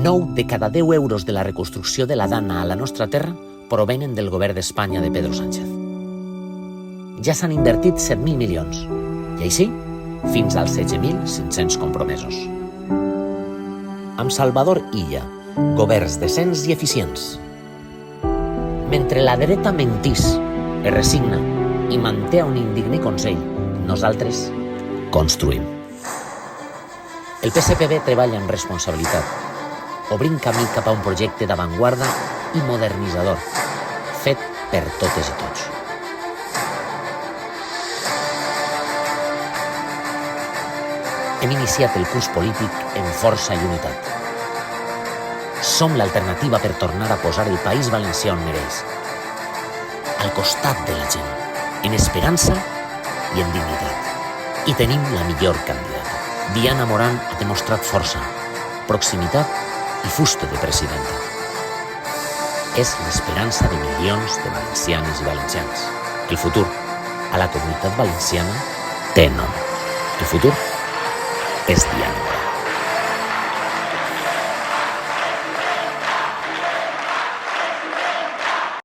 9 de cada 10 euros de la reconstrucció de la Dana a la nostra terra provenen del govern d'Espanya de Pedro Sánchez. Ja s'han invertit 7.000 milions, i així fins als 16.500 compromesos. Amb Salvador Illa, governs decents i eficients. Mentre la dreta mentís, es resigna i manté un indigne Consell, nosaltres construïm. El PSPB treballa amb responsabilitat, obrint camí cap a un projecte d'avantguarda i modernitzador, fet per totes i tots. Hem iniciat el curs polític en força i unitat. Som l'alternativa per tornar a posar el País Valencià on mereix, al costat de la gent, en esperança i en dignitat. I tenim la millor candidata. Diana Morant ha demostrat força, proximitat i fusta de presidenta. És l'esperança de milions de valencianes i valencians. El futur a la comunitat valenciana té nom. El futur és Diana.